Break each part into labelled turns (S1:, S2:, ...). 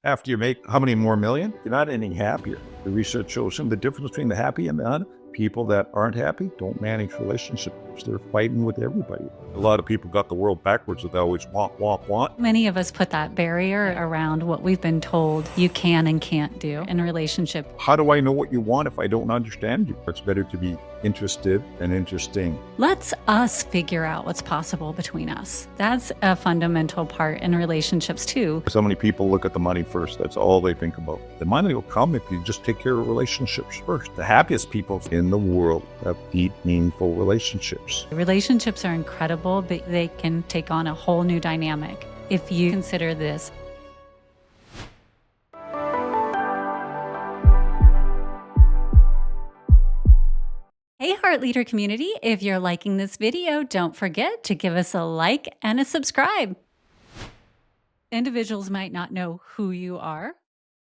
S1: After you make how many more million, you're not any happier. The research shows the difference between the happy and the unhappy. People that aren't happy don't manage relationships. They're fighting with everybody. A lot of people got the world backwards. They always want.
S2: Many of us put that barrier around what we've been told you can and can't do in a relationship.
S1: How do I know what you want if I don't understand you? It's better to be interested and interesting.
S2: Let's us figure out what's possible between us. That's a fundamental part in relationships too.
S1: So many people look at the money first. That's all they think about. The money will come if you just take care of relationships first. The happiest people in the world have deep, meaningful relationships.
S2: Relationships are incredible, but they can take on a whole new dynamic if you consider this. Hey, Heart Leader community, if you're liking this video, don't forget to give us a like and a subscribe. Individuals might not know who you are,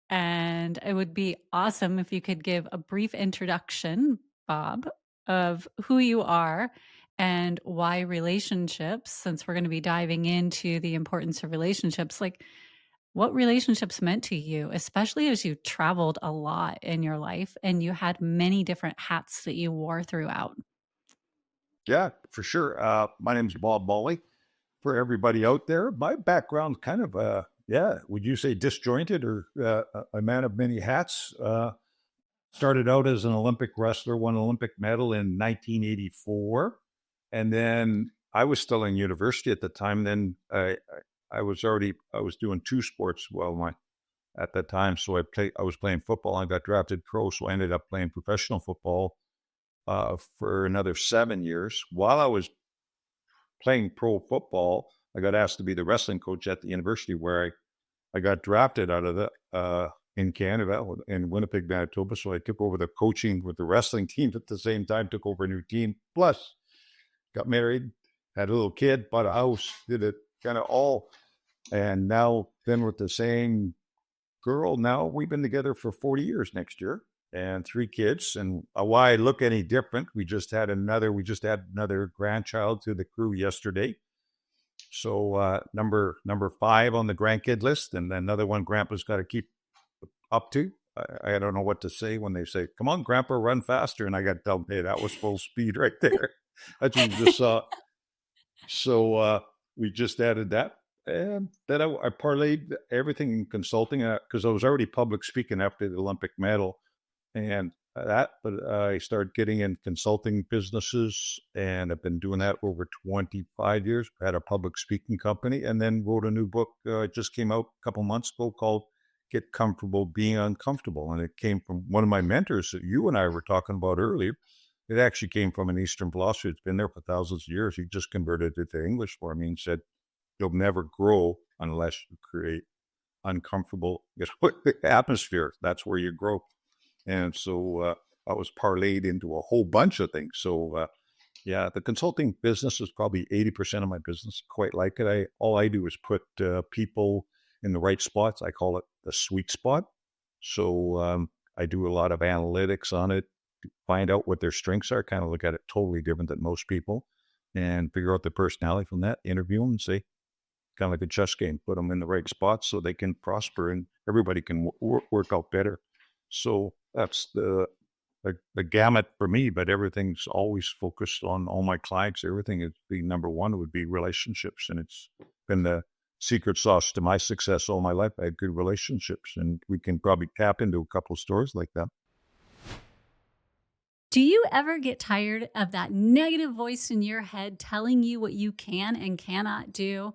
S2: and it would be awesome if you could give a brief introduction, Bob, of who you are and why relationships, since we're going to be diving into the importance of relationships, like what relationships meant to you, especially as you traveled a lot in your life and you had many different hats that you wore throughout.
S1: Yeah, for sure. My name's Bob Molle. For everybody out there, my background's kind of, would you say disjointed or a man of many hats? Started out as an Olympic wrestler, won an Olympic medal in 1984. And then I was still in university at the time. Then I was doing two sports at that time. So I was playing football. I got drafted pro, so I ended up playing professional football for another 7 years. While I was playing pro football, I got asked to be the wrestling coach at the university where I got drafted out of in Canada, in Winnipeg, Manitoba. So I took over the coaching with the wrestling team at the same time, took over a new team, plus got married, had a little kid, bought a house, did it kind of all. And now been with the same girl. Now we've been together for 40 years next year and 3 kids. And why I look any different, we just had another grandchild to the crew yesterday. So number 5 on the grandkid list, and another one Grandpa's got to keep up to. I don't know what to say when they say, "Come on, Grandpa, run faster," and I got to tell them, "Hey, that was full speed right there." That's what you just saw. So we just added that, and then I parlayed everything in consulting because I was already public speaking after the Olympic medal, and but I started getting in consulting businesses, and I've been doing that over 25 years. I had a public speaking company, and then wrote a new book. It just came out a couple months ago called Get Comfortable Being Uncomfortable. And it came from one of my mentors that you and I were talking about earlier. It actually came from an Eastern philosophy. It's been there for thousands of years. He just converted it to English for me and said, "You'll never grow unless you create uncomfortable atmosphere. That's where you grow." And so I was parlayed into a whole bunch of things. So the consulting business is probably 80% of my business. Quite like it. All I do is put people in the right spots. I call it the sweet spot. So I do a lot of analytics on it to find out what their strengths are, kind of look at it totally different than most people, and figure out their personality from that, interview them and say, kind of like a chess game, put them in the right spots so they can prosper and everybody can work out better. So that's the gamut for me, but everything's always focused on all my clients. Everything is the number one would be relationships. And it's been the secret sauce to my success all my life. I had good relationships, and we can probably tap into a couple of stories like that.
S2: Do you ever get tired of that negative voice in your head telling you what you can and cannot do?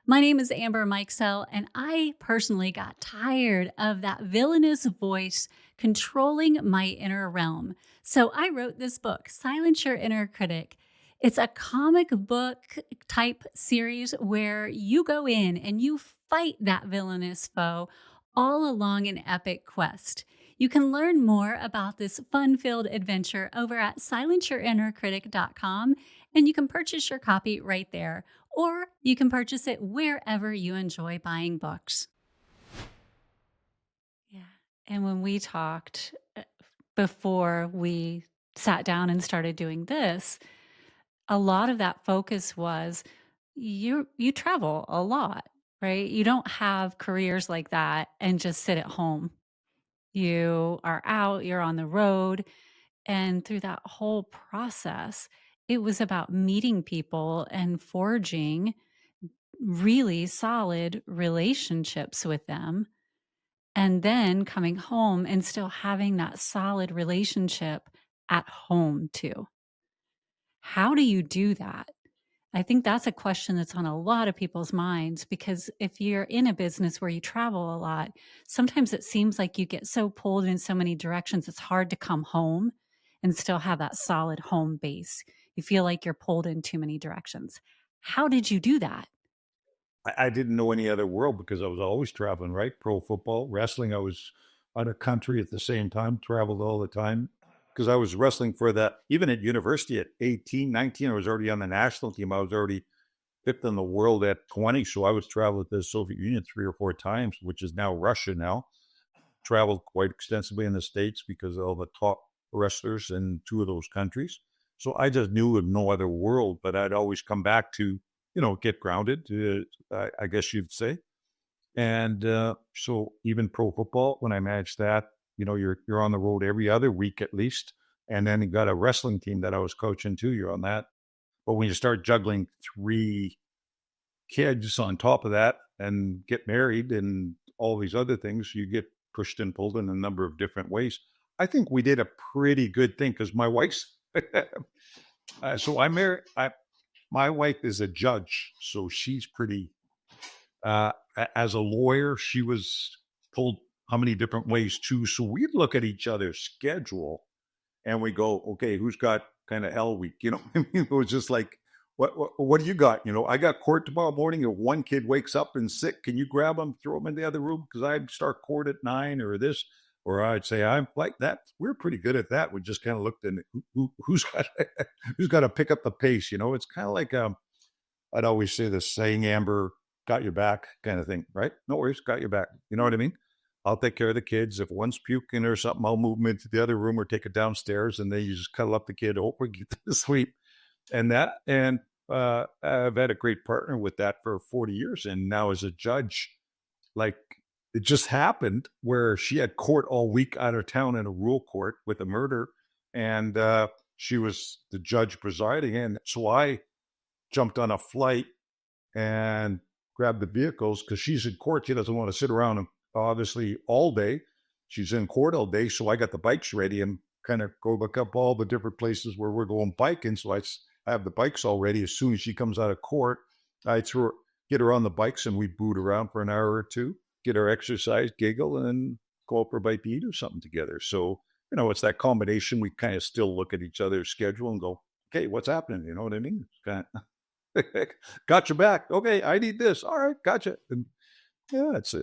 S2: My name is Amber Mikesell, and I personally got tired of that villainous voice controlling my inner realm. So I wrote this book, Silence Your Inner Critic. It's a comic book type series where you go in and you fight that villainous foe all along an epic quest. You can learn more about this fun-filled adventure over at silenceyourinnercritic.com, and you can purchase your copy right there, or you can purchase it wherever you enjoy buying books. Yeah. And when we talked before we sat down and started doing this, a lot of that focus was you travel a lot. right? You don't have careers like that and just sit at home. You are out, you're on the road. And through that whole process, it was about meeting people and forging really solid relationships with them. And then coming home and still having that solid relationship at home too. How do you do that? I think that's a question that's on a lot of people's minds because if you're in a business where you travel a lot, sometimes it seems like you get so pulled in so many directions, it's hard to come home and still have that solid home base. You feel like you're pulled in too many directions. How did you do that?
S1: I didn't know any other world because I was always traveling, right? Pro football, wrestling. I was out of country at the same time, traveled all the time because I was wrestling for that. Even at university at 18, 19, I was already on the national team. I was already fifth in the world at 20. So I was traveling to the Soviet Union 3 or 4 times, which is now Russia now. Traveled quite extensively in the States because of all the top wrestlers in two of those countries. So I just knew of no other world, but I'd always come back to, get grounded, I guess you'd say. And so even pro football, when I managed that, you're on the road every other week at least. And then you got a wrestling team that I was coaching too. You're on that. But when you start juggling 3 kids on top of that and get married and all these other things, you get pushed and pulled in a number of different ways. I think we did a pretty good thing because my wife's so I married. My wife is a judge, so she's pretty. As a lawyer, she was told how many different ways too. So we'd look at each other's schedule and we go, okay, who's got kind of hell week? I mean, it was just like, what do you got? I got court tomorrow morning. If one kid wakes up and sick, can you grab him, throw him in the other room? Because I'd start court at 9 or this, or I'd say I'm like that. We're pretty good at that. We just kind of looked at who's got who's got to pick up the pace. It's kind of like I'd always say this saying, Amber, got your back kind of thing, right? No worries, got your back. You know what I mean? I'll take care of the kids. If one's puking or something, I'll move them into the other room or take it downstairs, and then you just cuddle up the kid, hope we get to sleep, and that. And I've had a great partner with that for 40 years, and now as a judge, like it just happened where she had court all week out of town in a rural court with a murder, and she was the judge presiding, and so I jumped on a flight and grabbed the vehicles because she's in court. She doesn't want to sit around obviously all day. She's in court all day. So I got the bikes ready and kind of go look up all the different places where we're going biking. So I have the bikes all ready. As soon as she comes out of court, I get her on the bikes and we boot around for an hour or two, get her exercise, giggle, and then go up for a bite to eat or something together. So, it's that combination. We kind of still look at each other's schedule and go, okay, what's happening? You know what I mean? It's kind of, got your back. Okay, I need this. All right, gotcha. And yeah, it's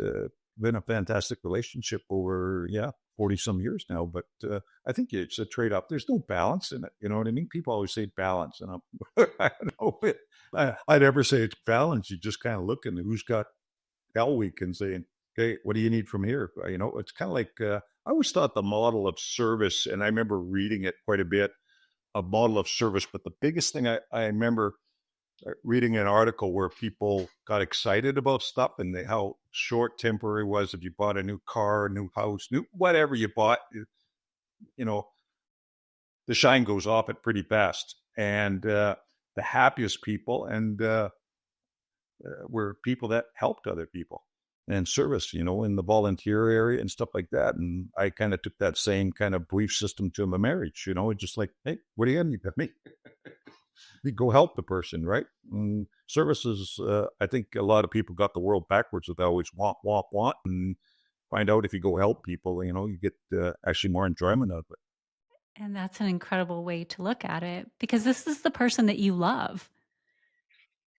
S1: been a fantastic relationship over 40 some years now. But I think it's a trade off. There's no balance in it. You know what I mean? People always say balance, and I don't know if I'd ever say it's balance. You just kind of look and who's got hell week and saying, okay, what do you need from here? It's kind of like I always thought the model of service, and I remember reading it quite a bit, a model of service. But the biggest thing I remember reading an article where people got excited about stuff and how short temporary was if you bought a new car, a new house, new whatever you bought, the shine goes off it pretty fast. And the happiest people were people that helped other people and service, in the volunteer area and stuff like that. And I kind of took that same kind of belief system to my marriage, just like, hey, what are you going to need me? You go help the person, right? Services, I think a lot of people got the world backwards with always want, and find out if you go help people, you get actually more enjoyment out of it.
S2: And that's an incredible way to look at it because this is the person that you love.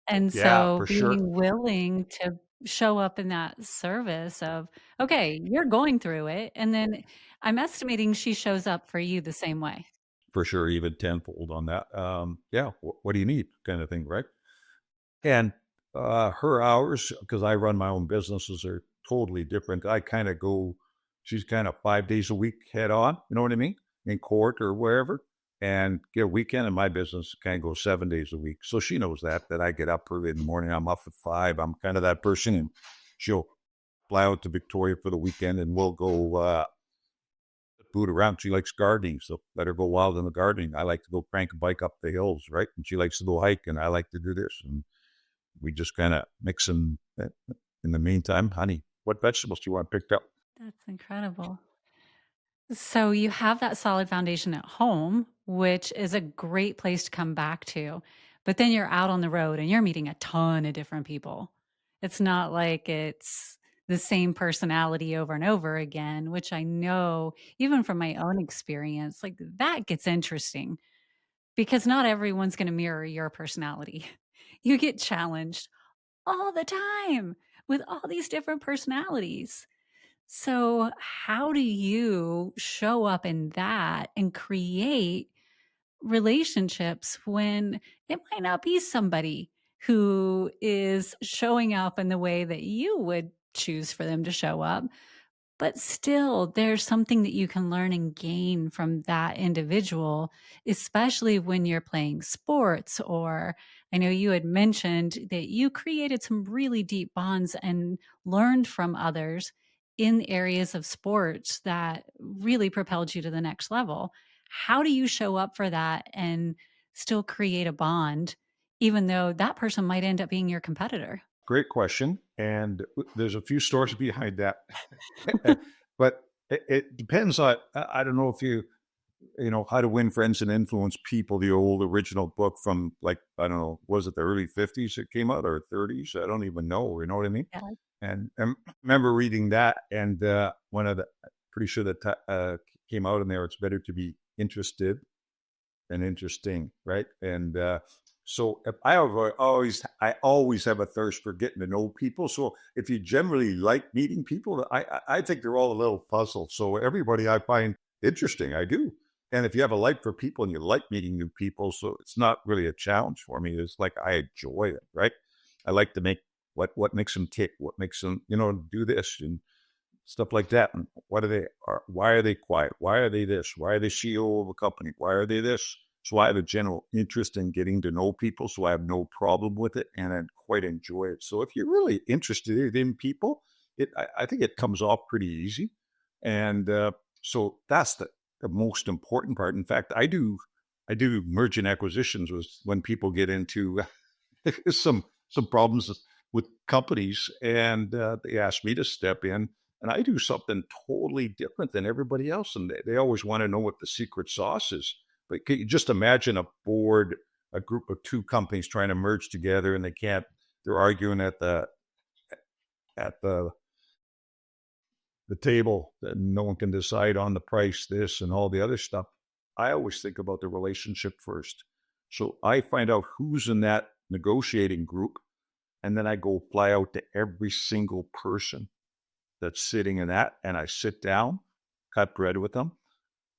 S2: And
S1: Yeah,
S2: so
S1: for sure.
S2: being willing to show up in that service of, okay, you're going through it. And then I'm estimating she shows up for you the same way.
S1: For sure, even tenfold on that. Yeah, what do you need kind of thing, right? And her hours, because I run my own businesses, are totally different. I kind of go, she's kind of 5 days a week head on, you know what I mean? In court or wherever. And get a weekend in my business can't go 7 days a week. So she knows that I get up early in the morning. I'm up at 5. I'm kind of that person. And she'll fly out to Victoria for the weekend and we'll go boot around. She likes gardening. So let her go wild in the gardening. I like to go crank a bike up the hills, right? And she likes to go hike and I like to do this. And we just kind of mix them. In the meantime, honey, what vegetables do you want picked up?
S2: That's incredible. So you have that solid foundation at home, which is a great place to come back to. But then you're out on the road and you're meeting a ton of different people. It's not like it's the same personality over and over again, which I know even from my own experience, like that gets interesting because not everyone's going to mirror your personality. You get challenged all the time with all these different personalities. So, how do you show up in that and create relationships when it might not be somebody who is showing up in the way that you would choose for them to show up? But still, there's something that you can learn and gain from that individual, especially when you're playing sports. Or I know you had mentioned that you created some really deep bonds and learned from others in areas of sports that really propelled you to the next level. How do you show up for that and still create a bond, even though that person might end up being your competitor?
S1: Great question. And there's a few stories behind that. But it depends on, I don't know if you know, How to Win Friends and Influence People, the old original book from like, I don't know, was it the early 50s it came out or 30s? I don't even know. You know what I mean?
S2: Yeah.
S1: And I remember reading that. And one of the, pretty sure that came out in there, it's better to be interested and interesting, right? And so if I always have a thirst for getting to know people. So if you generally like meeting people, I think they're all a little puzzled. So everybody I find interesting, I do. And if you have a like for people and you like meeting new people, so it's not really a challenge for me. It's like I enjoy it, right? I like to make what makes them tick, what makes them, do this and stuff like that. And why are they quiet? Why are they this? Why are they CEO of a company? Why are they this? So I have a general interest in getting to know people. So I have no problem with it and I quite enjoy it. So if you're really interested in people, I think it comes off pretty easy. And so that's the most important part. In fact, I do merge and acquisitions when people get into some problems with companies and they ask me to step in and I do something totally different than everybody else. And they always want to know what the secret sauce is. But can you just imagine a group of two companies trying to merge together and they're arguing at the table and no one can decide on the price, this and all the other stuff. I always think about the relationship first. So I find out who's in that negotiating group and then I go fly out to every single person that's sitting in that and I sit down, cut bread with them,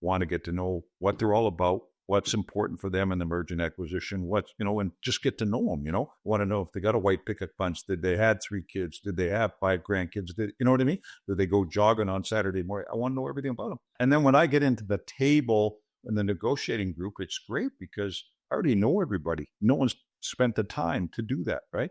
S1: want to get to know what they're all about, what's important for them in the merger and acquisition, and just get to know them, want to know if they got a white picket fence, did they had 3 kids, did they have 5 grandkids, you know what I mean? Did they go jogging on Saturday morning? I want to know everything about them. And then when I get into the table in the negotiating group, it's great because I already know everybody. No one's spent the time to do that, right?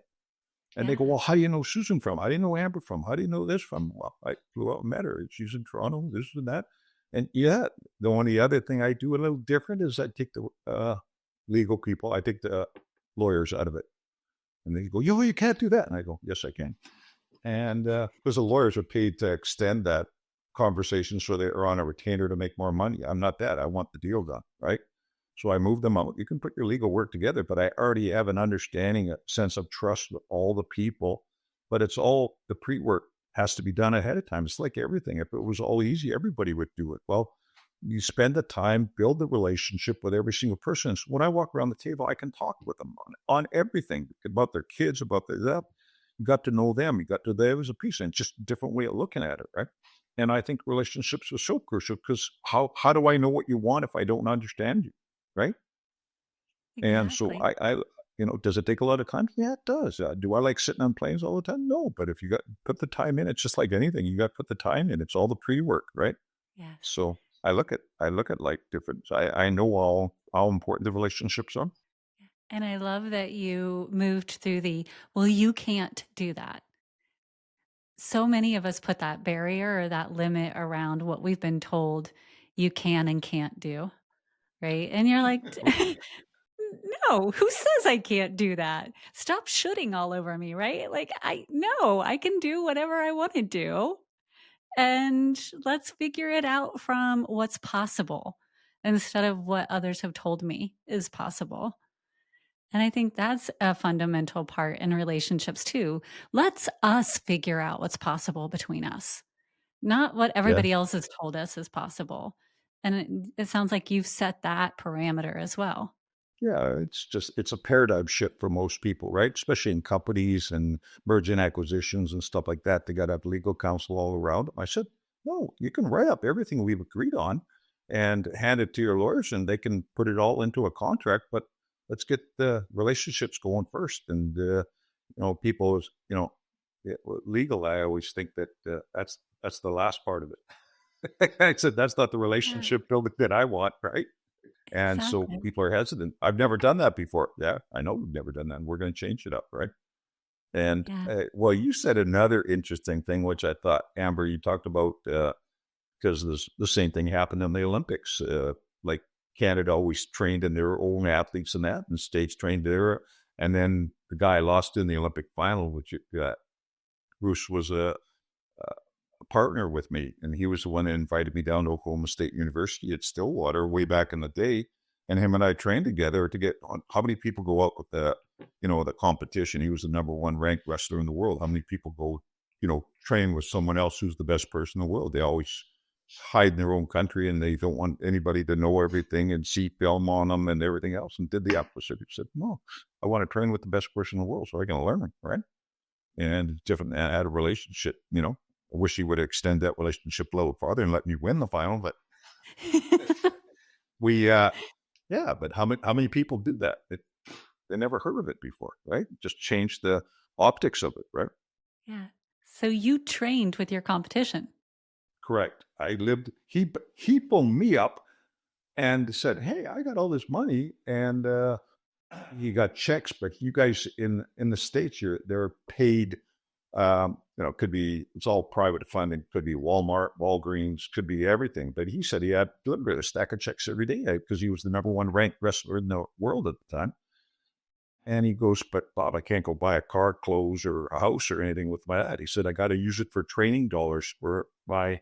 S1: And they go,
S2: Yeah.
S1: well, how do you know Susan from? How do you know Amber from? How do you know this from? Well, I flew out and met her. She's in Toronto, this and that. And yeah, the only other thing I do a little different is I take the legal people, I take the lawyers out of it. And they go, yo, you can't do that. And I go, yes, I can. And because the lawyers are paid to extend that conversation so they're on a retainer to make more money. I'm not that. I want the deal done, right? So I move them out. You can put your legal work together, but I already have an understanding, a sense of trust with all the people. But it's all the pre-work has to be done ahead of time. It's like everything. If it was all easy, everybody would do it. Well, you spend the time, build the relationship with every single person. So when I walk around the table, I can talk with them on everything about their kids, about their stuff. You got to know them. You got to there was a piece, and just a different way of looking at it, right? And I think relationships are so crucial because how do I know what you want if I don't understand you, right? And so
S2: Exactly.
S1: does it take a lot of time? Yeah, it does. Do I like sitting on planes all the time? No, but if you got put the time in, it's just like anything. You got to put the time in. It's all the pre-work, right?
S2: Yes.
S1: So I look at like different. I know all how important the relationships are.
S2: And I love that you moved through well, you can't do that. So many of us put that barrier or that limit around what we've been told you can and can't do, right? And you're like, no, who says I can't do that? Stop shooting all over me, right? Like, no, I can do whatever I want to do. And let's figure it out from what's possible instead of what others have told me is possible. And I think that's a fundamental part in relationships too. Let's us figure out what's possible between us, not what
S1: Yeah.
S2: everybody else has told us is possible. And it sounds like you've set that parameter as well.
S1: Yeah, it's a paradigm shift for most people, right? Especially in companies and merger and acquisitions and stuff like that. They got to have legal counsel all around. I said, no, you can write up everything we've agreed on and hand it to your lawyers, and they can put it all into a contract. But let's get the relationships going first. And people, legal. I always think that that's the last part of it. I said that's not the
S2: Yeah,
S1: relationship building that I want, right? And so
S2: exactly.
S1: people are hesitant. I've never done that before. Yeah, I know we've never done that. And we're going to change it up, right? And
S2: Yeah.
S1: well, you said another interesting thing, which I thought, Amber, you talked about because the same thing happened in the Olympics. Like Canada always trained in their own athletes and that, and states trained there. And then the guy lost in the Olympic final, which Bruce was a partner with me, and he was the one that invited me down to Oklahoma State University at Stillwater way back in the day. And him and I trained together to get on. How many people go out with the competition? He was the number one ranked wrestler in the world. How many people go, train with someone else who's the best person in the world? They always hide in their own country and they don't want anybody to know everything and see film on them and everything else. And did the opposite. He said, no, I want to train with the best person in the world so I can learn, right? And different add a relationship, I wish he would extend that relationship a little farther and let me win the final, but we yeah, but how many people did that? They never heard of it before, right? Just changed the optics of it, right?
S2: Yeah. So you trained with your competition.
S1: Correct. He phoned me up and said, "Hey, I got all this money and he got checks, but you guys in the States, they're paid. Could be, it's all private funding, could be Walmart, Walgreens, could be everything. But he said he had literally a stack of checks every day because he was the number one ranked wrestler in the world at the time. And he goes, but Bob, I can't go buy a car, clothes, or a house or anything with my dad. He said, I got to use it for training dollars for my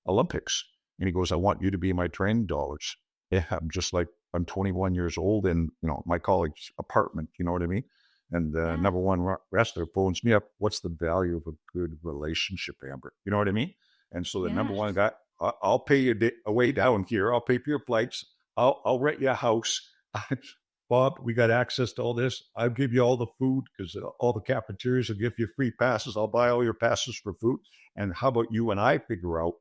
S1: Olympics. And he goes, I want you to be my training dollars. Yeah, I'm 21 years old in, my college apartment. You know what I mean? And the
S2: Yeah.
S1: number one wrestler phones me up. What's the value of a good relationship, Amber? You know what I mean? And so the number one
S2: Yes.
S1: guy, I'll pay you a way down here. I'll pay for your flights. I'll rent you a house. Bob, we got access to all this. I'll give you all the food because all the cafeterias will give you free passes. I'll buy all your passes for food. And how about you and I figure out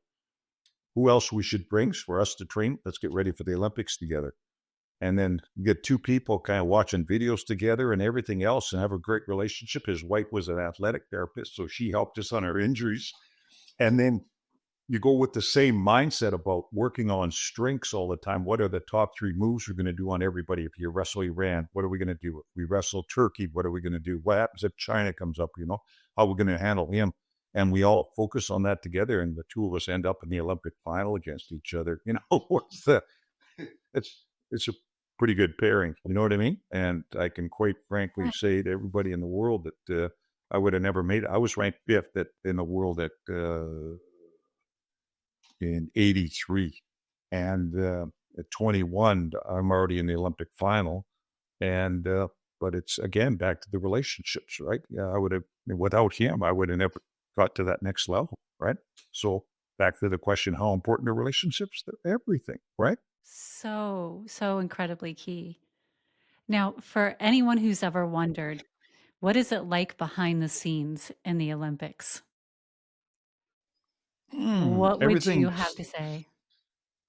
S1: who else we should bring for us to train? Let's get ready for the Olympics together. And then get two people kind of watching videos together and everything else and have a great relationship. His wife was an athletic therapist, so she helped us on our injuries. And then you go with the same mindset about working on strengths all the time. What are the top three moves we're going to do on everybody? If you wrestle Iran, what are we going to do? If we wrestle Turkey, what are we going to do? What happens if China comes up? How are we going to handle him? And we all focus on that together. And the two of us end up in the Olympic final against each other. It's a pretty good pairing. You know what I mean? And I can quite frankly
S2: Yeah.
S1: say to everybody in the world that I would have never made it. I was ranked fifth in the world in '83, and at 21, I'm already in the Olympic final. And but it's again back to the relationships, right? Yeah, I would have without him, I would have never got to that next level, right? So back to the question, how important are relationships? They're everything, right?
S2: So, so incredibly key. Now, for anyone who's ever wondered, what is it like behind the scenes in the Olympics? What would you
S1: Everything.
S2: have to say?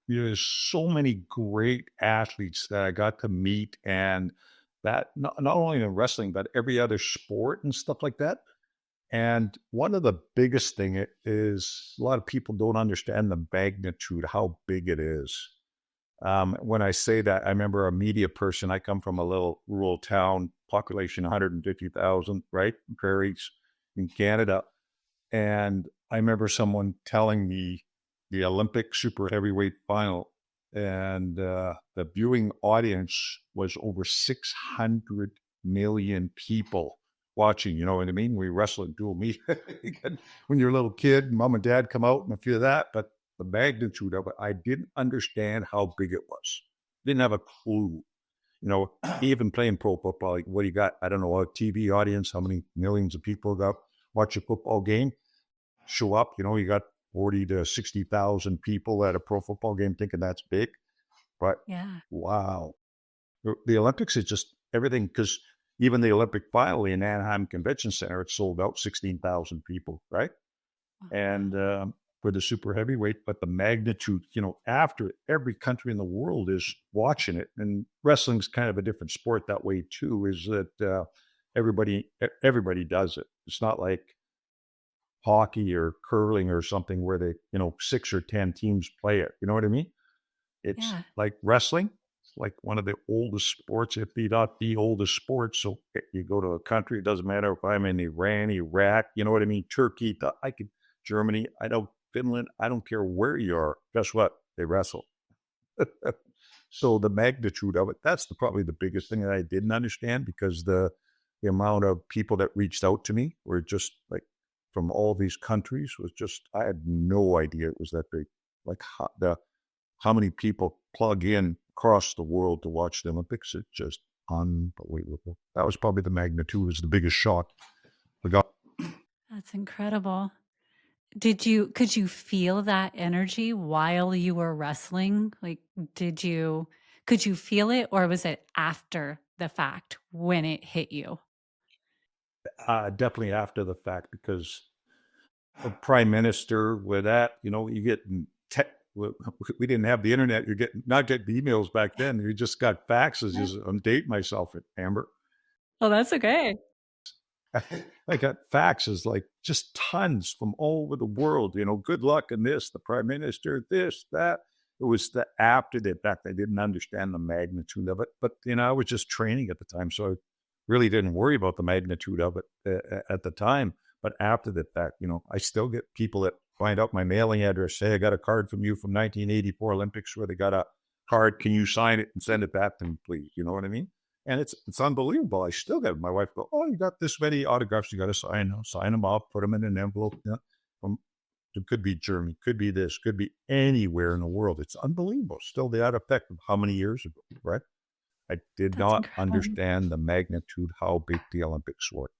S1: There's so many great athletes that I got to meet, and that not only in wrestling, but every other sport and stuff like that. And one of the biggest thing is a lot of people don't understand the magnitude, how big it is. When I say that, I remember a media person. I come from a little rural town, population 150,000, right? Prairies in Canada. And I remember someone telling me the Olympic super heavyweight final, and the viewing audience was over 600 million people watching. You know what I mean? We wrestle and dual meet when you're a little kid, mom and dad come out and a few of that. But the magnitude of it, I didn't understand how big it was. Didn't have a clue. You know, even playing pro football, like what do you got? I don't know, a TV audience, how many millions of people got watch a football game, show up, you know, you got 40 to 60,000 people at a pro football game thinking that's big. But
S2: Yeah.
S1: wow, the Olympics is just everything, because even the Olympic final in Anaheim Convention Center, it sold out 16,000 people, right?
S2: Wow.
S1: And for the super heavyweight, but the magnitude, you know, after every country in the world is watching it, and wrestling's kind of a different sport that way too. Is that everybody does it. It's not like hockey or curling or something where they, you know, 6 or 10 teams play it. You know what I mean? It's
S2: Yeah.
S1: like wrestling. It's like one of the oldest sports, if not the oldest sport. So you go to a country, it doesn't matter if I'm in Iran, Iraq, you know what I mean? Turkey, I could, Germany, I know Finland, I don't care where you are. Guess what? They wrestle. So the magnitude of it, that's probably the biggest thing that I didn't understand, because the amount of people that reached out to me were just like from all these countries was just, I had no idea it was that big. Like how many people plug in across the world to watch the Olympics. It's just unbelievable. That was probably the magnitude, was the biggest shock. I got
S2: That's incredible. Could you feel that energy while you were wrestling? Like, could you feel it, or was it after the fact when it hit you?
S1: definitely after the fact, because a prime minister with that, you know, you get we didn't have the internet. You're getting not getting emails back then. You just got faxes.
S2: Yeah.
S1: Just I'm dating myself, Amber.
S2: Oh, that's okay.
S1: I got faxes like just tons from all over the world. You know, good luck in this, the prime minister, this, that. It was the after the fact. I didn't understand the magnitude of it, but you know, I was just training at the time, so I really didn't worry about the magnitude of it at the time. But after the fact, you know, I still get people that find out my mailing address, say I got a card from you from 1984 Olympics where they got a card. Can you sign it and send it back to me, please? You know what I mean? And it's unbelievable. I still got my wife go, oh, you got this many autographs you got to sign. I'll sign them off, put them in an envelope. You know, from, it could be Germany, could be this, could be anywhere in the world. It's unbelievable. Still the effect of how many years ago, right? I did
S2: That's
S1: not
S2: incredible.
S1: understand the magnitude, how big the Olympics were.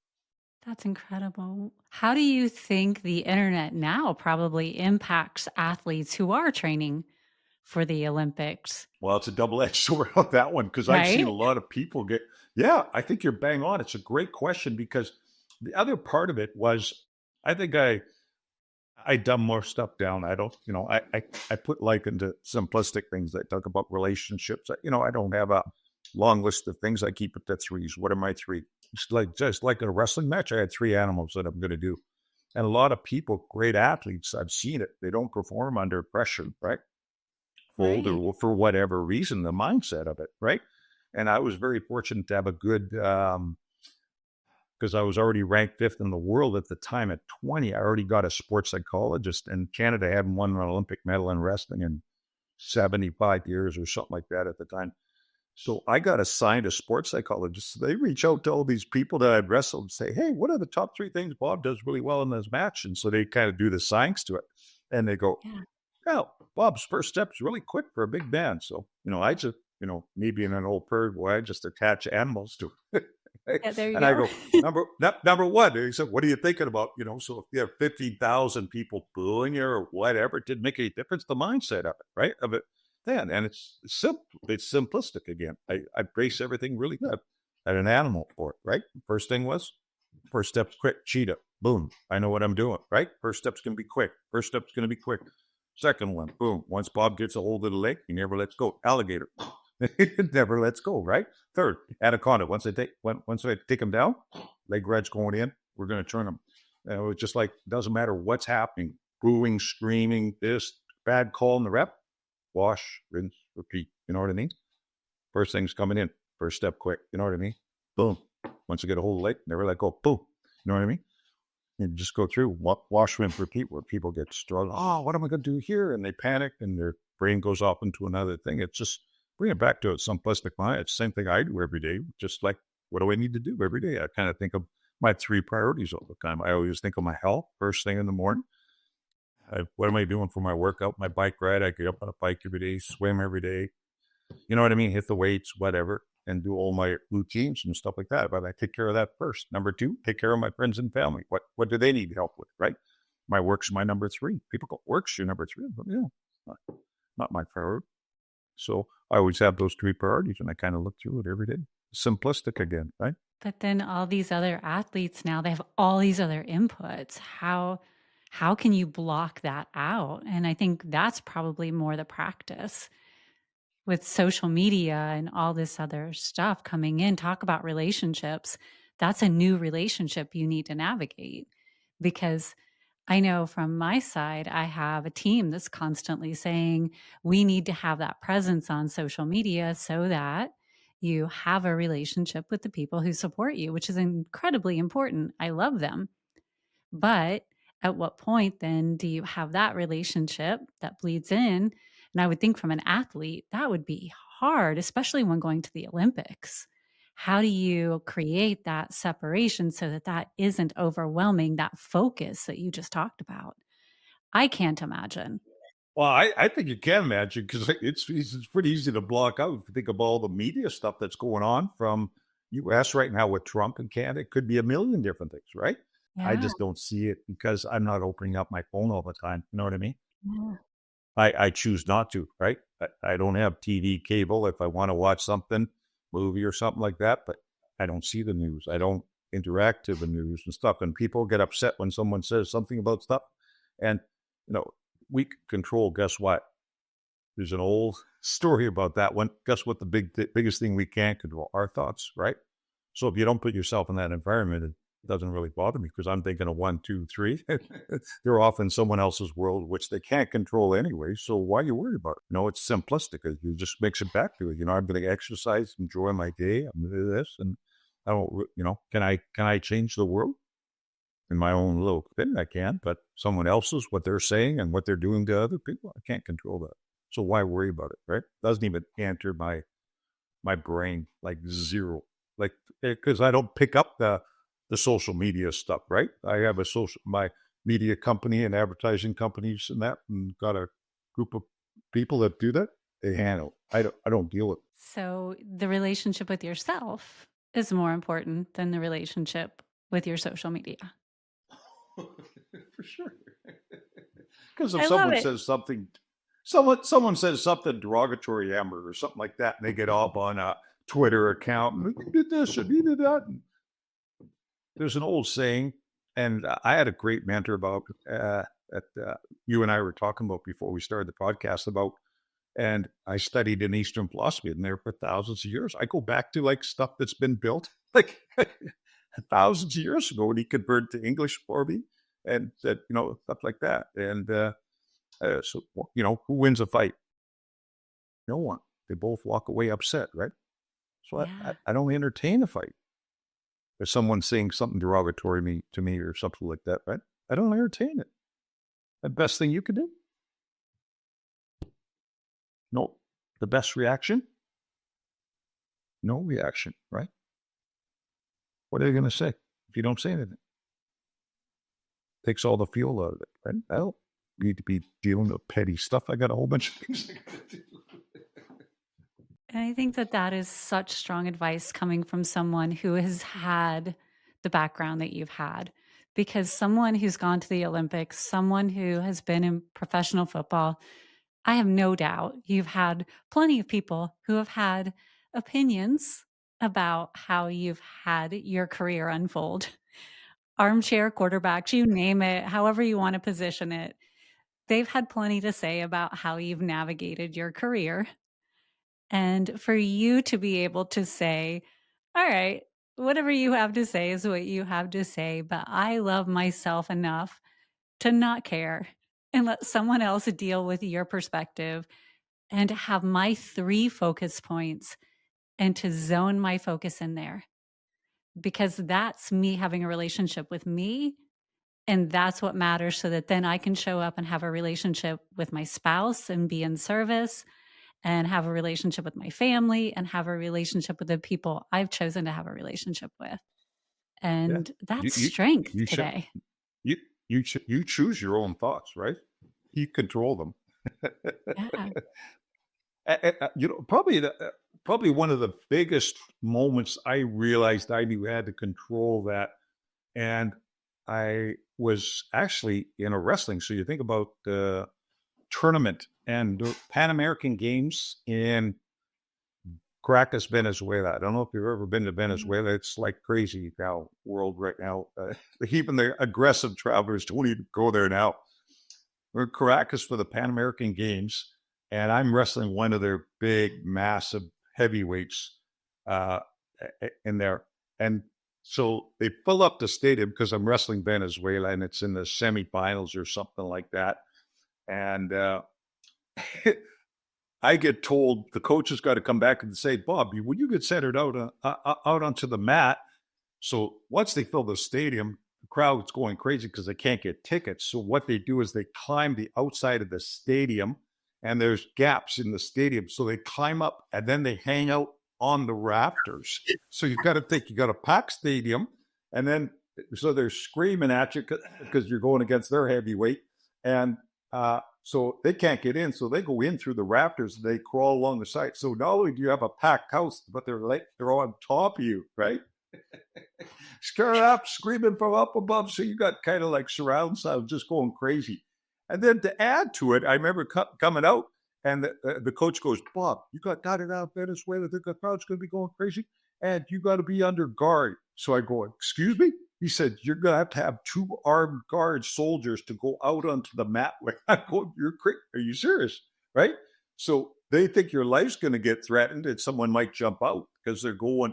S2: That's incredible. How do you think the internet now probably impacts athletes who are training for the Olympics?
S1: Well, it's a double-edged sword on that one, because I've seen a
S2: Right?
S1: lot of people get, yeah, I think you're bang on. It's a great question, because the other part of it was, I think I dumb more stuff down. I don't, you know, I put life into simplistic things. I talk about relationships. You know, I don't have a long list of things. I keep it to threes. What are my three? Just like a wrestling match, I had three animals that I'm going to do. And a lot of people, great athletes, I've seen it. They don't perform under pressure, right? Fold
S2: Right.
S1: or for whatever reason, the mindset of it, right? And I was very fortunate to have a good because I was already ranked fifth in the world at the time at 20. I already got a sports psychologist, and Canada hadn't won an Olympic medal in wrestling in 75 years or something like that at the time. So I got assigned a sports psychologist. So they reach out to all these people that I'd wrestled and say, hey, what are the top three things Bob does really well in this match? And so they kind of do the science to it. And they go,
S2: Yeah.
S1: well, Bob's first step is really quick for a big man. So, you know, I just, you know, me being an old bird boy, I just attach animals to it.
S2: Yeah, there you
S1: And I
S2: go.
S1: go, number one. And he said, what are you thinking about? You know, so if you have 15,000 people booing you or whatever, it didn't make any difference. The mindset of it, right? Of it then. And it's simple. It's simplistic again. I base everything really good at an animal for it, right? First thing was, first step's quick, cheetah. Boom. I know what I'm doing, right? First step's going to be quick. First step's going to be quick. Second one, boom. Once Bob gets a hold of the leg, he never lets go. Alligator. It never lets go, right? Third, anaconda. Once I take him down, leg red's going in, we're going to turn him. And it was just like, doesn't matter what's happening, booing, screaming, this bad call in the rep, wash, rinse, repeat. You know what I mean? First thing's coming in, first step quick. You know what I mean? Boom. Once you get a hold of it, never let go. Boom. You know what I mean? You just go through wash, rinse, repeat, where people get struggling. Oh, what am I going to do here? And they panic and their brain goes off into another thing. It's just bring it back to a simplistic mind. It's the same thing I do every day. Just like, what do I need to do every day? I kind of think of my three priorities all the time. I always think of my health first thing in the morning. What am I doing for my workout, my bike ride? I get up on a bike every day, swim every day. You know what I mean? Hit the weights, whatever, and do all my routines and stuff like that. But I take care of that first. Number two, take care of my friends and family. What do they need help with, right? My work's my number three. People go, work's your number three. But yeah, not my priority. So I always have those three priorities, and I kind of look through it every day. Simplistic again, right?
S2: But then all these other athletes now, they have all these other inputs. How can you block that out? And I think that's probably more the practice with social media and all this other stuff coming in. Talk about relationships. That's a new relationship you need to navigate, because I know from my side, I have a team that's constantly saying we need to have that presence on social media so that you have a relationship with the people who support you, which is incredibly important. I love them. But at what point then do you have that relationship that bleeds in? And I would think from an athlete, that would be hard, especially when going to the Olympics. How do you create that separation so that that isn't overwhelming, that focus that you just talked about? I can't imagine.
S1: Well, I think you can imagine because it's pretty easy to block out. If you think of all the media stuff that's going on from U.S. right now with Trump and Canada, it could be a million different things, right? I
S2: Yeah.
S1: just don't see it because I'm not opening up my phone all the time. You know what I mean?
S2: Yeah.
S1: I choose not to, right? I don't have TV cable if I want to watch something, movie or something like that, but I don't see the news. I don't interact to the news and stuff. And people get upset when someone says something about stuff. And, you know, we can control, guess what? There's an old story about that one. Guess what the biggest thing we can't control? Our thoughts, right? So if you don't put yourself in that environment, it doesn't really bother me because I'm thinking of one, two, three. They're off in someone else's world, which they can't control anyway. So why are you worried about it? No, it's simplistic. It just makes it back to it. I'm going to exercise, enjoy my day. I'm going to do this, and I don't. Can I change the world in my own little thing? I can, but someone else's, what they're saying and what they're doing to other people, I can't control that. So why worry about it, right? Doesn't even enter my brain, like zero, like because I don't pick up the social media stuff, right? I have my media company and advertising companies and that, and got a group of people that do that. They handle. I don't deal with it.
S2: So the relationship with yourself is more important than the relationship with your social media.
S1: For sure. Because if
S2: I love
S1: someone
S2: it.
S1: says something, someone says something derogatory, Amber, or something like that, and they get off on a Twitter account, and you did this and you did that. And there's an old saying, and I had a great mentor about that you and I were talking about before we started the podcast about, and I studied in Eastern philosophy in there for thousands of years. I go back to like stuff that's been built like thousands of years ago, and he converted to English for me and said, stuff like that. And so, who wins a fight? No one. They both walk away upset, right? So
S2: Yeah.
S1: I don't entertain a fight. If someone's saying something derogatory to me or something like that, right? I don't entertain it. The best thing you can do. No, the best reaction, no reaction, right? What are they going to say if you don't say anything? Takes all the fuel out of it, right? I don't need to be dealing with petty stuff. I got a whole bunch of things I got to do.
S2: And I think that that is such strong advice coming from someone who has had the background that you've had. Because someone who's gone to the Olympics, someone who has been in professional football, I have no doubt you've had plenty of people who have had opinions about how you've had your career unfold. Armchair quarterbacks, you name it, however you want to position it. They've had plenty to say about how you've navigated your career. And for you to be able to say, all right, Whatever you have to say is what you have to say, but I love myself enough to not care and let someone else deal with your perspective and to have my 3 focus points and to zone my focus in there because that's me having a relationship with me, and that's what matters so that then I can show up and have a relationship with my spouse and be in service and have a relationship with my family and have a relationship with the people I've chosen to have a relationship with.
S1: Yeah.
S2: And
S1: You
S2: that's
S1: you
S2: strength
S1: you should
S2: today.
S1: you you choose your own thoughts, right? You control them.
S2: Yeah.
S1: Probably probably one of the biggest moments I realized I knew I had to control that, and I was actually in a wrestling. So you think about the tournament and the Pan American Games in Caracas, Venezuela. I don't know if you've ever been to
S2: Mhm.
S1: Venezuela. It's like crazy now, world right now. Even the aggressive travelers don't even go there now. We're in Caracas for the Pan American Games, and I'm wrestling one of their big, massive heavyweights uh, in there. And so they fill up the stadium because I'm wrestling Venezuela, and it's in the semifinals or something like that. And I get told the coach has got to come back and say, Bob, when you get centered out onto the mat, so once they fill the stadium, the crowd's going crazy because they can't get tickets. So what they do is they climb the outside of the stadium, and there's gaps in the stadium. So they climb up and then they hang out on the rafters. So you got to think you got a packed stadium, and then so they're screaming at you because you're going against their heavyweight, and so they can't get in. So they go in through the rafters. And they crawl along the side. So not only do you have a packed house, but they're on top of you, right? Scared up, screaming from up above. So you got kind of like surround sound, just going crazy. And then to add to it, I remember coming out, and the coach goes, Bob, you got it out Venezuela. The crowd's going to be going crazy, and you got to be under guard. So I go, excuse me? He said, you're going to have 2 armed guard soldiers to go out onto the mat. I go, are you serious? Right? So they think your life's going to get threatened and someone might jump out because they're going,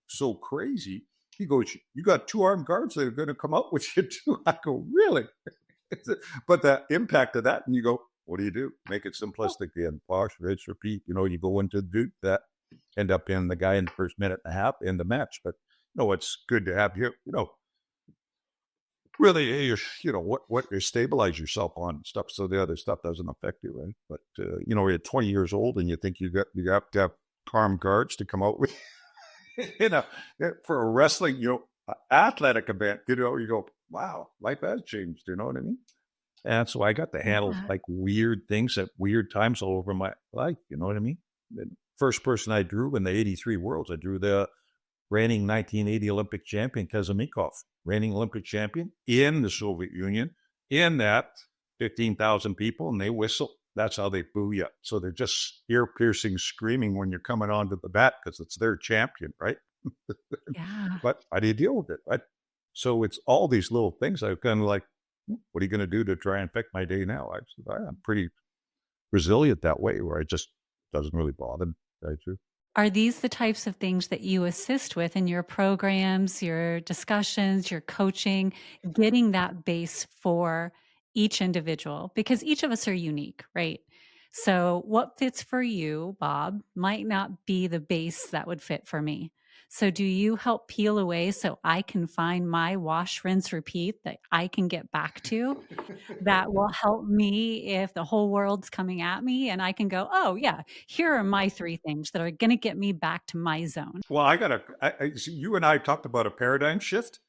S1: so crazy. He goes, you got 2 armed guards that are going to come out with you too. I go, really? But the impact of that, and you go, what do? Make it simplistic again. Wash, rinse, repeat. You go into do that, end up in the guy in the first minute and a half in the match. But it's good to have really, what you stabilize yourself on and stuff, so the other stuff doesn't affect you, right? But you're 20 years old and you think you have to have armed guards to come out with for a wrestling, athletic event, you go, wow, life has changed. You know what I mean? And so I got to handle
S2: Yeah.
S1: like weird things at weird times all over my life. You know what I mean? The first person I drew in the 83 Worlds, I drew the reigning 1980 Olympic champion, Kazimikov, reigning Olympic champion in the Soviet Union, in that 15,000 people, and they whistle. That's how they boo you. So they're just ear piercing screaming when you're coming onto the bat because it's their champion, right?
S2: Yeah.
S1: But how do you deal with it? Right? So it's all these little things. I kind of like, what are you going to do to try and pick my day now? I'm pretty resilient that way, where it just doesn't really bother me. Right?
S2: Are these the types of things that you assist with in your programs, your discussions, your coaching, getting that base for each individual? Because each of us are unique, right? So, what fits for you, Bob, might not be the base that would fit for me. So, do you help peel away so I can find my wash, rinse, repeat that I can get back to? That will help me if the whole world's coming at me and I can go, "Oh, yeah, here are my 3 things that are gonna get me back to my zone."
S1: Well, so you and I talked about a paradigm shift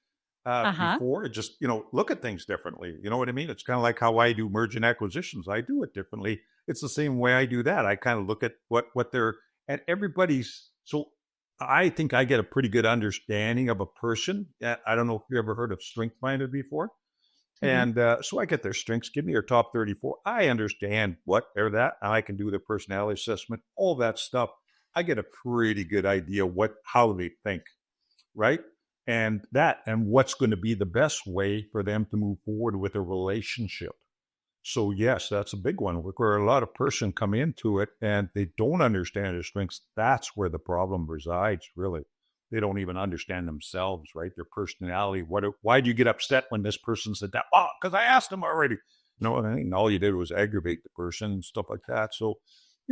S2: Uh-huh.
S1: before. Just, look at things differently. You know what I mean? It's kind of like how I do merge and acquisitions. I do it differently. It's the same way I do that. I kind of look at what they're, and everybody's, so I think I get a pretty good understanding of a person. I don't know if you ever heard of Strength Finder before.
S2: Mhm.
S1: And so I get their strengths, give me your top 34. I understand what they're that. I can do their personality assessment, all that stuff. I get a pretty good idea how they think, right? And what's going to be the best way for them to move forward with a relationship. So yes, that's a big one. Where a lot of person come into it and they don't understand their strengths. That's where the problem resides, really. they don't even understand themselves, right? Their personality. Why do you get upset when this person said that? Oh, because I asked them already. You know what I mean? All you did was aggravate the person and stuff like that. So,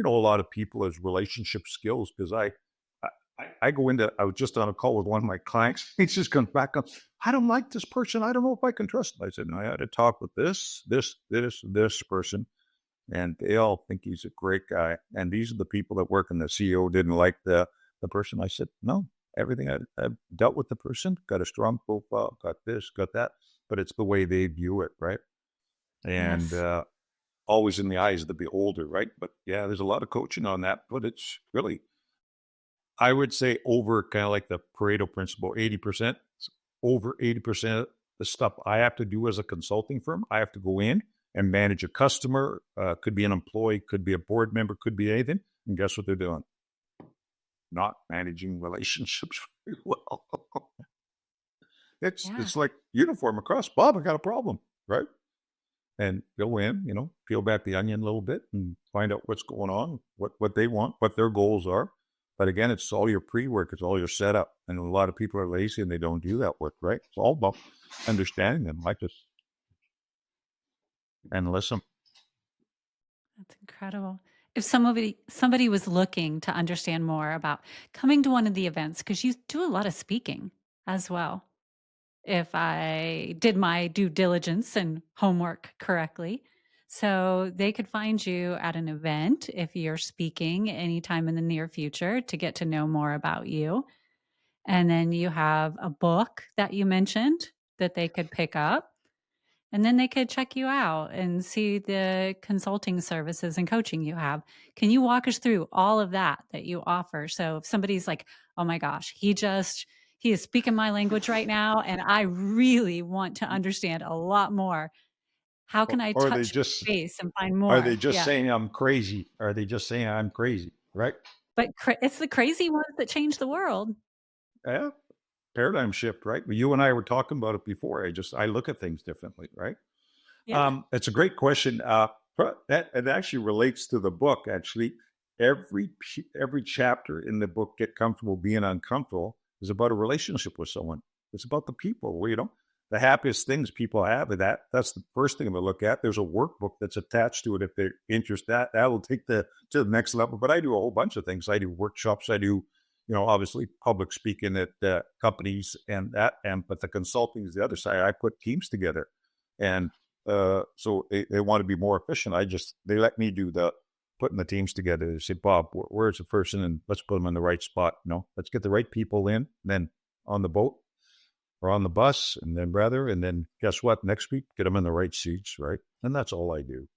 S1: a lot of people as relationship skills, because I go into, I was just on a call with one of my clients. He just comes back up. I don't like this person. I don't know if I can trust him. I said, no, I had to talk with this person, and they all think he's a great guy. And these are the people that work, and the CEO didn't like the person. I said, no, everything I've dealt with the person, got a strong profile, got this, got that, but it's the way they view it, right? And
S2: Yes.
S1: always in the eyes of the beholder, right? But yeah, there's a lot of coaching on that, but it's really, I would say, over kind of like the Pareto principle, 80%, over 80% of the stuff I have to do as a consulting firm, I have to go in and manage a customer, could be an employee, could be a board member, could be anything. And guess what they're doing? Not managing relationships very well.
S2: Yeah.
S1: It's like uniform across. Bob, I got a problem, right? And go in, peel back the onion a little bit and find out what's going on, what they want, what their goals are. But again, it's all your pre-work, it's all your setup. And a lot of people are lazy and they don't do that work, right? It's all about understanding them, like this, and listen.
S2: That's incredible. If somebody was looking to understand more about coming to one of the events, because you do a lot of speaking as well. If I did my due diligence and homework correctly. So they could find you at an event if you're speaking anytime in the near future to get to know more about you. And then you have a book that you mentioned that they could pick up. And then they could check you out and see the consulting services and coaching you have. Can you walk us through all of that you offer? So if somebody's like, "Oh my gosh, he is speaking my language right now and I really want to understand a lot more. How can I
S1: Or
S2: touch base and find
S1: are they
S2: more?"
S1: just
S2: Yeah.
S1: saying I'm crazy? Are they just saying I'm crazy, right?
S2: But it's the crazy ones that change the world.
S1: Yeah, paradigm shift, right? But you and I were talking about it before. I look at things differently, right?
S2: Yeah.
S1: It's a great question. That it actually relates to the book. Actually, every chapter in the book, "Get Comfortable Being Uncomfortable," is about a relationship with someone. It's about the people. The happiest things people have. And that's the first thing I'm going to look at. There's a workbook that's attached to it. If they're interested, that will take to the next level. But I do a whole bunch of things. I do workshops. I do, obviously public speaking at companies and that. But the consulting is the other side. I put teams together, and so they want to be more efficient. They let me do the putting the teams together. They say, Bob, where's the person, and let's put them in the right spot. Let's get the right people in, then on the boat or on the bus, and then guess what? Next week, get them in the right seats, right? And that's all I do.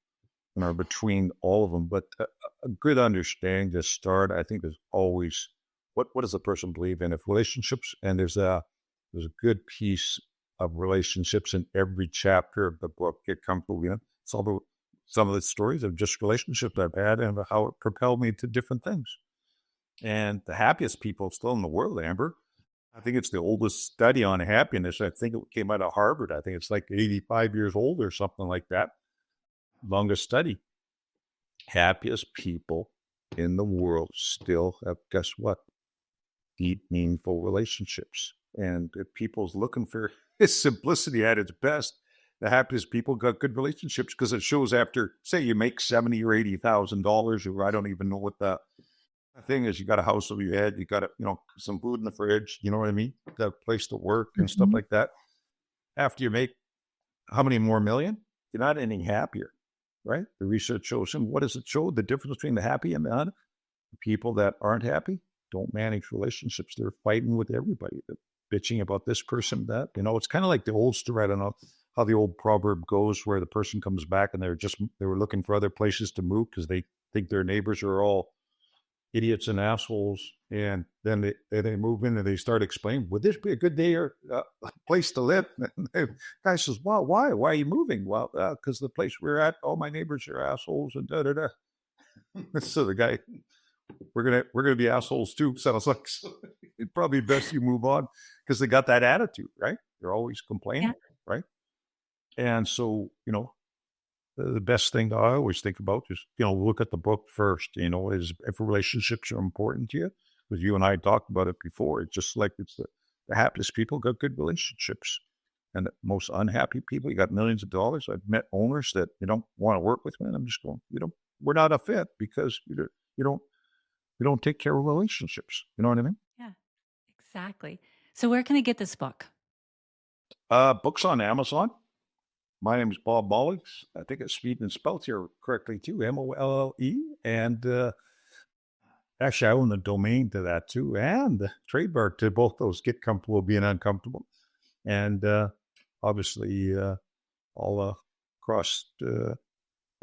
S1: Between all of them, but a good understanding to start, I think, is always what does the person believe in? If relationships, and there's a good piece of relationships in every chapter of the book. Get Comfortable. It's all about some of the stories of just relationships I've had and how it propelled me to different things. And the happiest people still in the world, Amber. I think it's the oldest study on happiness. I think it came out of Harvard. I think it's like 85 years old or something like that. Longest study. Happiest people in the world still have, guess what? Deep, meaningful relationships. And if people's looking for simplicity at its best, the happiest people got good relationships, because it shows after, say, you make $70,000 or $80,000, or I don't even know what the thing is. You got a house over your head, you got some food in the fridge. You know what I mean? Got a place to work and stuff
S2: Mhm.
S1: like that. After you make how many more million, you're not any happier, right? The research shows. And what does it show? The difference between the happy and the people that aren't happy don't manage relationships. They're fighting with everybody. They're bitching about this person, that. It's kind of like the old story. I don't know how the old proverb goes, where the person comes back and they were looking for other places to move because they think their neighbors are all idiots and assholes. And then they move in and they start explaining, would this be a good day or place to live? And the guy says, well, why? Why are you moving? Well, because the place we're at, all my neighbors are assholes and da da da. So the guy, we're gonna be assholes too. Sounds like, so it's probably best you move on, because they got that attitude, right? They're always
S2: Yeah.
S1: complaining, right? And so, the best thing I always think about is, look at the book first. Is if relationships are important to you, Because you and I talked about it before. It's just like the happiest people got good relationships. And the most unhappy people, you got millions of dollars. I've met owners that you don't want to work with me. And I'm just going, we're not a fit because you don't you don't take care of relationships. You know what I mean?
S2: Yeah, exactly. So where can I get this book?
S1: Books on Amazon. My name is Bob Molle. I think it's speed and spelled here correctly too, Molle. And actually, I own the domain to that too, and the trademark to both those. Get comfortable being uncomfortable, and obviously all across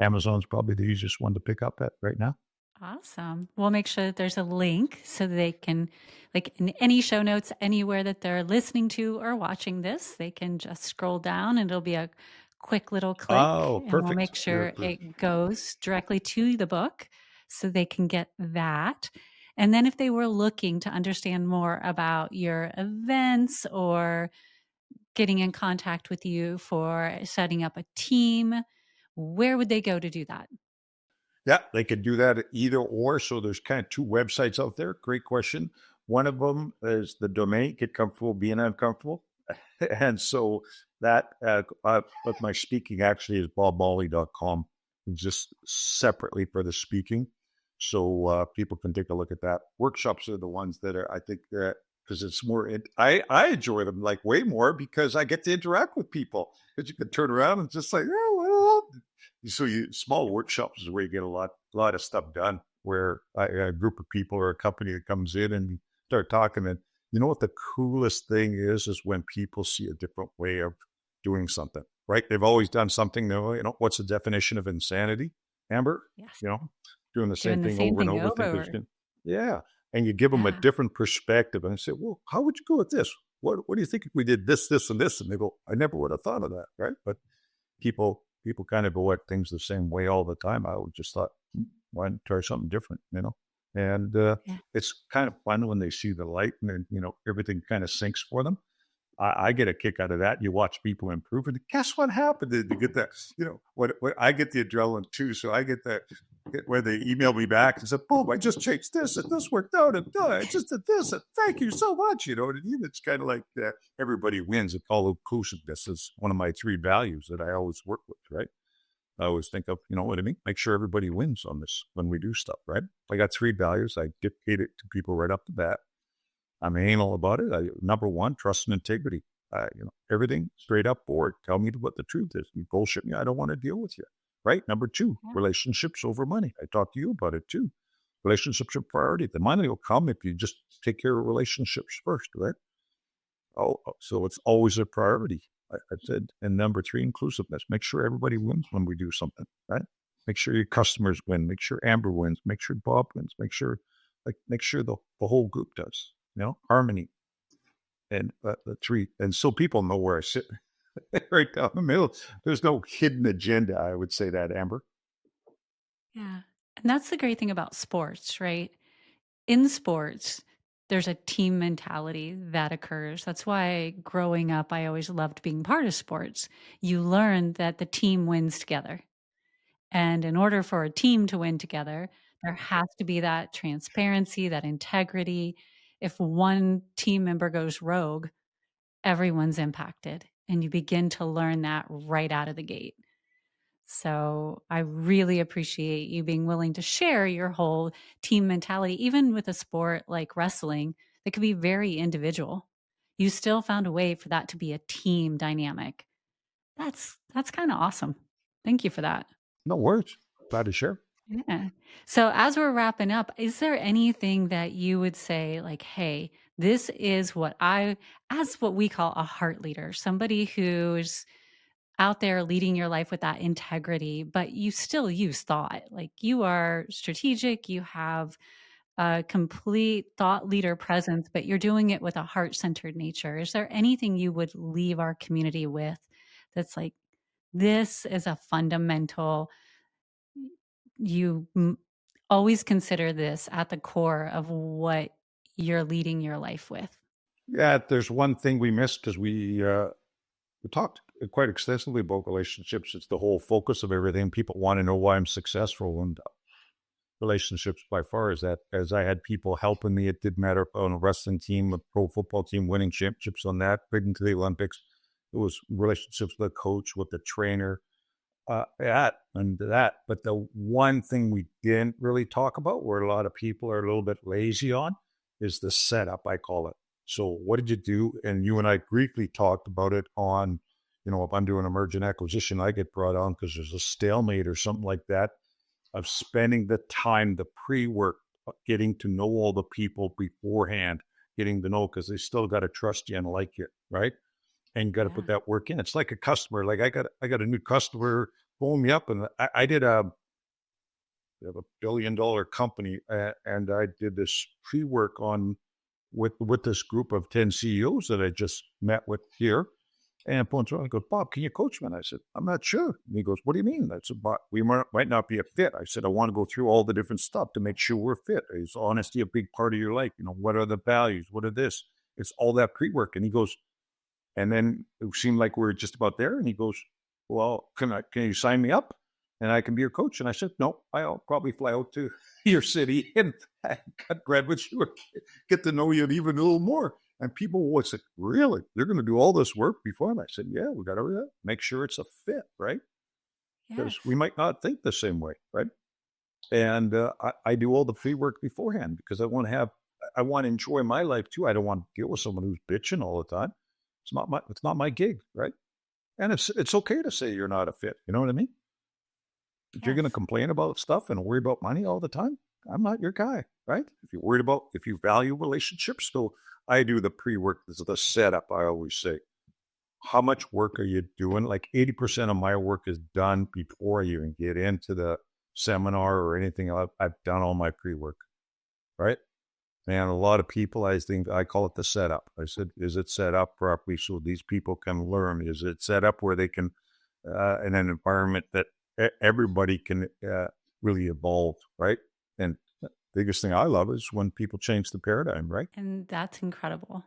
S1: Amazon's probably the easiest one to pick up at right now.
S2: Awesome. We'll make sure that there's a link so they can, like in any show notes, anywhere that they're listening to or watching this, they can just scroll down and it'll be a quick little click.
S1: Oh,
S2: And we'll
S1: perfect.
S2: make sure it goes directly to the book so they can get that. And then if they were looking to understand more about your events or getting in contact with you for setting up a team, where would they go to do that?
S1: Yeah, they could do that either or. So there's kind of two websites out there. Great question. One of them is the domain, get comfortable being uncomfortable. And so that, with my speaking actually is bobmolle.com, just separately for the speaking. So people can take a look at that. Workshops are the ones that are, I think, because it's more, I enjoy them like way more because I get to interact with people. Because you can turn around and just like, oh, well, so small workshops is where you get a lot of stuff done. Where a group of people or a company that comes in and start talking, and you know what the coolest thing is when people see a different way of doing something. Right? They've always done something. What's the definition of insanity, Amber?
S2: Yes.
S1: Doing the same
S2: Doing the
S1: thing
S2: same
S1: over and
S2: thing
S1: over.
S2: over.
S1: Yeah, and you give them a
S2: Yeah.
S1: different perspective, and I say, well, how would you go with this? What do you think if we did this, this, and this? And they go, I never would have thought of that, right? But people kind of go at things the same way all the time. I just thought, why not try something different? And
S2: Yeah.
S1: it's kind of fun when they see the light and then, everything kind of sinks for them. I get a kick out of that. You watch people improve, and guess what happened? You get that, what I get the adrenaline too. So I get that where they email me back and say, "Boom! I just changed this, and this worked out, and I just did this, and thank you so much." It's kind of like everybody wins. It's all inclusiveness is one of my three values that I always work with. Right? I always think of, what I mean? Make sure everybody wins on this when we do stuff. Right? I got three values. I dictate it to people right off the bat. I'm anal about it. Number one, trust and integrity. Everything straight up forward. Tell me what the truth is. You bullshit me, I don't want to deal with you. Right? Number two,
S2: Yeah.
S1: relationships over money. I talked to you about it too. Relationships are priority. The money will come if you just take care of relationships first, right? So it's always a priority. I said, and number three, inclusiveness. Make sure everybody wins when we do something, right? Make sure your customers win. Make sure Amber wins. Make sure Bob wins. Make sure the whole group does. Harmony and the three. And so people know where I sit right down the middle. There's no hidden agenda. I would say that, Amber.
S2: Yeah. And that's the great thing about sports, right? In sports, there's a team mentality that occurs. That's why growing up, I always loved being part of sports. You learn that the team wins together. And in order for a team to win together, there has to be that transparency, that integrity. If one team member goes rogue, everyone's impacted. And you begin to learn that right out of the gate. So I really appreciate you being willing to share your whole team mentality, even with a sport like wrestling that could be very individual. You still found a way for that to be a team dynamic. That's kind of awesome. Thank you for that.
S1: No worries. Glad to share.
S2: Yeah. So as we're wrapping up, is there anything that you would say like, hey, this is as what we call a heart leader, somebody who's out there leading your life with that integrity, but you still use thought. Like you are strategic, you have a complete thought leader presence, but you're doing it with a heart centered nature. Is there anything you would leave our community with that's like, this is a fundamental, you always consider this at the core of what you're leading your life with?
S1: Yeah, there's one thing we missed because we talked quite extensively about relationships. It's the whole focus of everything. People want to know why I'm successful, and relationships by far is that as I had people helping me, it didn't matter if on a wrestling team, a pro football team, winning championships on that, big into the Olympics. It was relationships with the coach, with the trainer, that and that. But the one thing we didn't really talk about, where a lot of people are a little bit lazy on, is the setup, I call it. So what did you do? And you and I briefly talked about it on, if I'm doing a merger and acquisition, I get brought on because there's a stalemate or something like that, of spending the time, the pre-work, getting to know all the people beforehand, getting to know, because they still got to trust you and like you, right? And got to put
S2: Yeah.
S1: that work in. It's like a customer. Like I got a new customer phone me up, and I did we have $1 billion company, and I did this pre-work on with this group of 10 CEOs that I just met with here. And phones around and goes, Bob, can you coach me? And I said, I'm not sure. And he goes, what do you mean? I said, but we might not be a fit. I said, I want to go through all the different stuff to make sure we're fit. Is honesty a big part of your life? What are the values? What are this? It's all that pre-work. And he goes, and then it seemed like we were just about there. And he goes, well, can you sign me up? And I can be your coach. And I said, no, I'll probably fly out to your city and cut bread with you, get to know you even a little more. And people would say, really? They're going to do all this work before? And I said, yeah, we got to make sure it's a fit, right?
S2: Yes.
S1: Because we might not think the same way, right? And I do all the free work beforehand because I want to enjoy my life too. I don't want to deal with someone who's bitching all the time. It's not my gig, right? And it's okay to say you're not a fit. You know what I mean? If you're going to
S2: Yes.
S1: complain about stuff and worry about money all the time, I'm not your guy, right? If you value relationships, so I do the pre-work. This is the setup, I always say. How much work are you doing? Like 80% of my work is done before I even get into the seminar or anything else. I've done all my pre-work, right? And a lot of people, I call it the setup. I said, is it set up properly so these people can learn? Is it set up where they can, in an environment that everybody can really evolve, right? And the biggest thing I love is when people change the paradigm, right?
S2: And that's incredible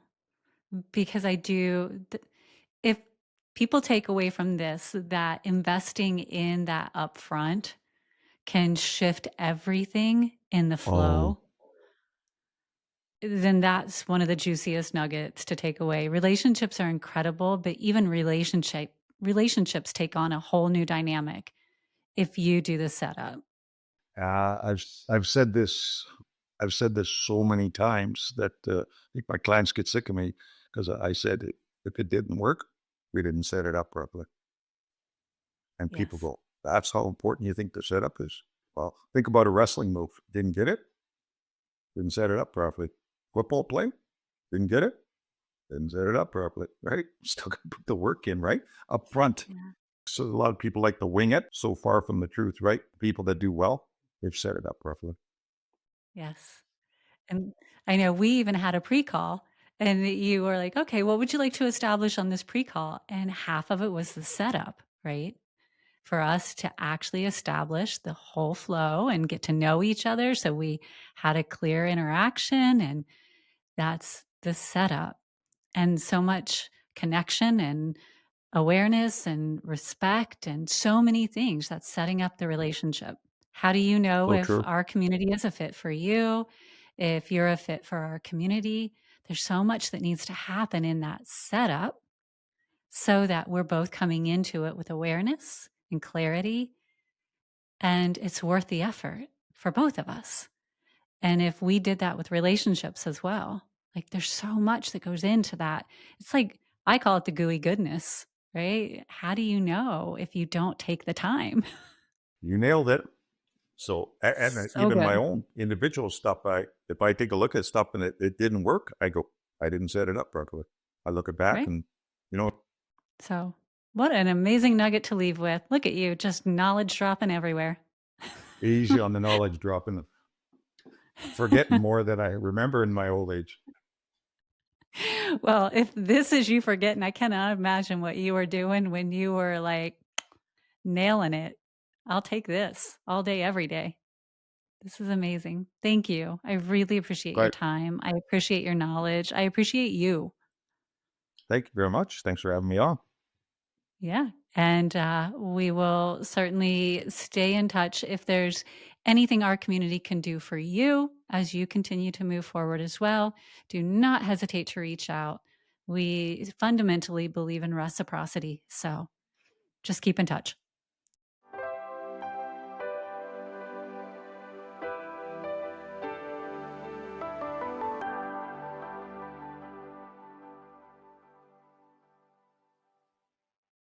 S2: because if people take away from this that investing in that upfront can shift everything in the
S1: Oh,
S2: flow, then that's one of the juiciest nuggets to take away. Relationships are incredible, but even relationships take on a whole new dynamic if you do the setup.
S1: I've said this. I've said this so many times that I think my clients get sick of me because I said if it didn't work, we didn't set it up properly. And people
S2: Yes.
S1: go, "That's how important you think the setup is." Well, think about a wrestling move. Didn't get it. Didn't set it up properly. Football play. Didn't get it. Didn't set it up properly. Right. Still got to put the work in right up front.
S2: Yeah.
S1: So a lot of people like to wing it. So far from the truth, right? People that do well, they've set it up properly.
S2: Yes. And I know we even had a pre-call and you were like, okay, what would you like to establish on this pre-call? And half of it was the setup, right? For us to actually establish the whole flow and get to know each other. So we had a clear interaction, and that's the setup. And so much connection and awareness and respect and so many things that's setting up the relationship. How do you know
S1: So
S2: if
S1: true.
S2: our community is a fit for you? If you're a fit for our community? There's so much that needs to happen in that setup so that we're both coming into it with awareness and clarity, and it's worth the effort for both of us. And if we did that with relationships as well, like there's so much that goes into that. It's like, I call it the gooey goodness, right? How do you know if you don't take the time?
S1: You nailed it. So, and
S2: So
S1: even my
S2: good,
S1: own individual stuff, if I take a look at stuff and it didn't work, I go, I didn't set it up properly. I look it back
S2: right?
S1: and, you know,
S2: So, what an amazing nugget to leave with. Look at you, just knowledge dropping everywhere.
S1: easy on the knowledge drop and forgetting more than I remember in my old age.
S2: Well, if this is you forgetting, I cannot imagine what you were doing when you were like nailing it. I'll take this all day, every day. This is amazing. Thank you. I really appreciate your
S1: But
S2: time. I appreciate your knowledge. I appreciate you.
S1: thank you very much. Thanks for having me on.
S2: Yeah. And we will certainly stay in touch if there's anything our community can do for you as you continue to move forward as well. Do not hesitate to reach out. We fundamentally believe in reciprocity. So just keep in touch.